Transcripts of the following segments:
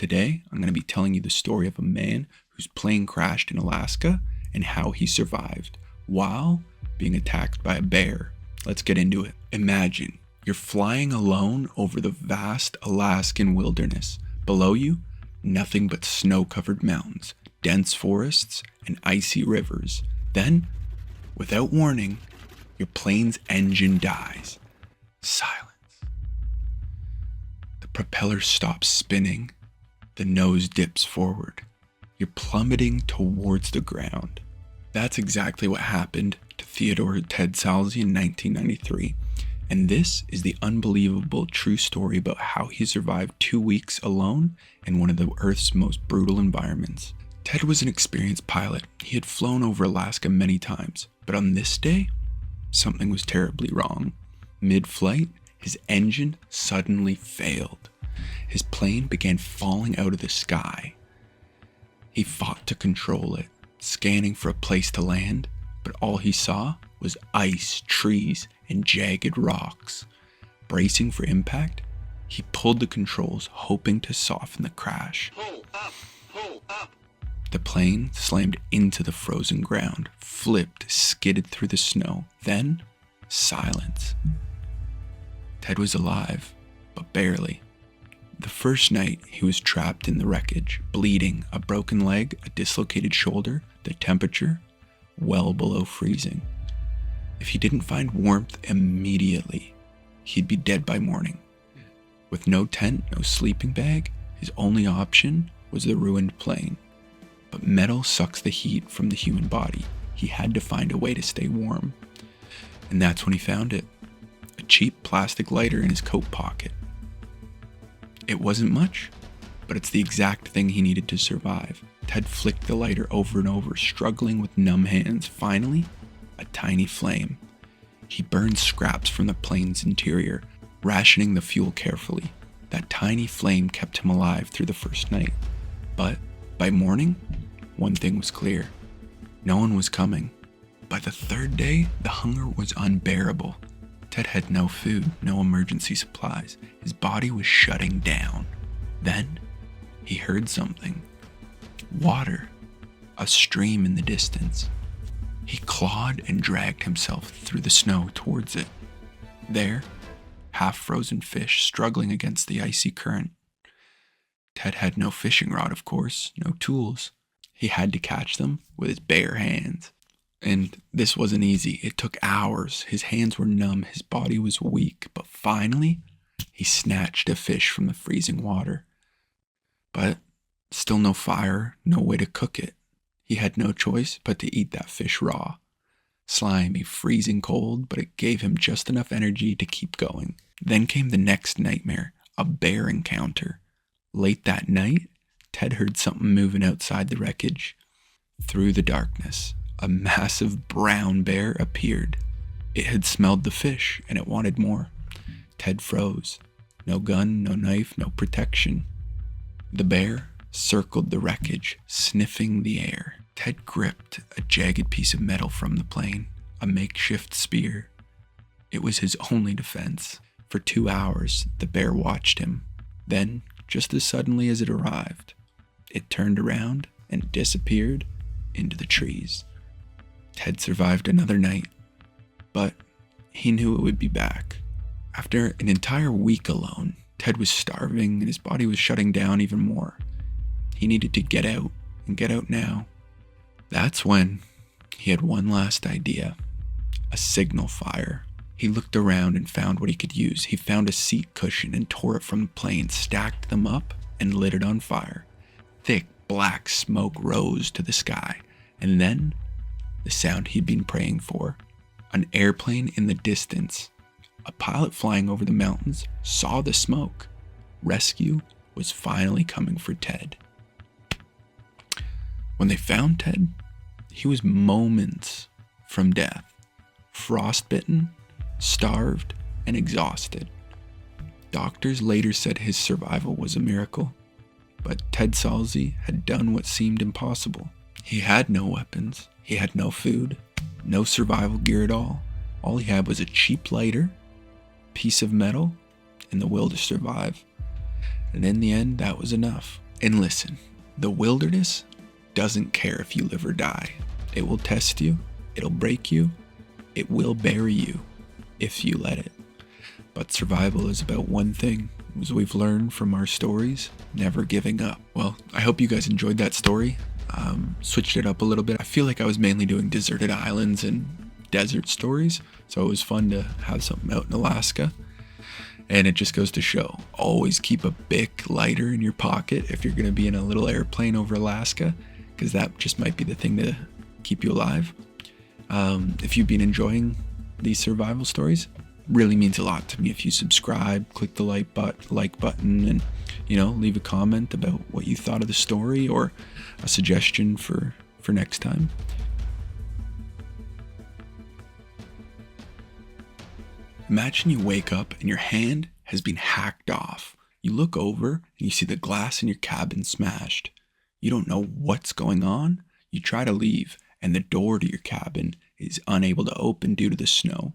Today, I'm going to be telling you the story of a man whose plane crashed in Alaska and how he survived while being attacked by a bear. Let's get into it. Imagine you're flying alone over the vast Alaskan wilderness. Below you, nothing but snow-covered mountains, dense forests, and icy rivers. Then, without warning, your plane's engine dies. Silence. The propeller stops spinning. The nose dips forward. You're plummeting towards the ground. That's exactly what happened to Theodore Ted Salzy in 1993. And this is the unbelievable true story about how he survived 2 weeks alone in one of the Earth's most brutal environments. Ted was an experienced pilot. He had flown over Alaska many times, but on this day, something was terribly wrong. Mid-flight, his engine suddenly failed. His plane began falling out of the sky. He fought to control it, scanning for a place to land, but all he saw was ice, trees, and jagged rocks. Bracing for impact, he pulled the controls, hoping to soften the crash. Pull up, pull up. The plane slammed into the frozen ground, flipped, skidded through the snow. Then, silence. Ted was alive, but barely. The first night, he was trapped in the wreckage, bleeding, a broken leg, a dislocated shoulder, the temperature well below freezing. If he didn't find warmth immediately, he'd be dead by morning. With no tent, no sleeping bag, his only option was the ruined plane. But metal sucks the heat from the human body. He had to find a way to stay warm. And that's when he found it. A cheap plastic lighter in his coat pocket. It wasn't much, but it's the exact thing he needed to survive. Ted flicked the lighter over and over, struggling with numb hands. Finally, a tiny flame. He burned scraps from the plane's interior, rationing the fuel carefully. That tiny flame kept him alive through the first night. But by morning, one thing was clear. No one was coming. By the third day, the hunger was unbearable. Ted had no food, no emergency supplies. His body was shutting down. Then, he heard something. Water. A stream in the distance. He clawed and dragged himself through the snow towards it. There, half-frozen fish struggling against the icy current. Ted had no fishing rod, of course, no tools. He had to catch them with his bare hands. And this wasn't easy. It took hours. His hands were numb, his body was weak, but finally, he snatched a fish from the freezing water. But still no fire, no way to cook it. He had no choice but to eat that fish raw. Slimy, freezing cold, but it gave him just enough energy to keep going. Then came the next nightmare, a bear encounter. Late that night, Ted heard something moving outside the wreckage. Through the darkness, a massive brown bear appeared. It had smelled the fish, and it wanted more. Ted froze. No gun, no knife, no protection. The bear circled the wreckage, sniffing the air. Ted gripped a jagged piece of metal from the plane, a makeshift spear. It was his only defense. For 2 hours, the bear watched him. Then, just as suddenly as it arrived, it turned around and disappeared into the trees. Ted survived another night, but he knew it would be back. After an entire week alone, Ted was starving and his body was shutting down even more. He needed to get out, and get out now. That's when he had one last idea, a signal fire. He looked around and found what he could use. He found a seat cushion and tore it from the plane, stacked them up, and lit it on fire. Thick black smoke rose to the sky, and then the sound he'd been praying for. An airplane in the distance. A pilot flying over the mountains saw the smoke. Rescue was finally coming for Ted. When they found Ted, he was moments from death. Frostbitten, starved, and exhausted. Doctors later said his survival was a miracle, but Ted Salzy had done what seemed impossible. He had no weapons, he had no food, no survival gear at all. All he had was a cheap lighter, piece of metal, and the will to survive. And in the end, that was enough. And listen, the wilderness doesn't care if you live or die. It will test you, it'll break you, it will bury you if you let it. But survival is about one thing, as we've learned from our stories, never giving up. Well, I hope you guys enjoyed that story. Switched it up a little bit. I feel like I was mainly doing deserted islands and desert stories, so it was fun to have something out in Alaska. And it just goes to show, always keep a Bic lighter in your pocket if you're going to be in a little airplane over Alaska, because that just might be the thing to keep you alive. If you've been enjoying these survival stories, really means a lot to me if you subscribe, click the like button, and leave a comment about what you thought of the story or a suggestion for next time. Imagine you wake up and your hand has been hacked off. You look over and you see the glass in your cabin smashed. You don't know what's going on. You try to leave and the door to your cabin is unable to open due to the snow.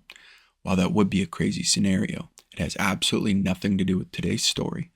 While that would be a crazy scenario, it has absolutely nothing to do with today's story.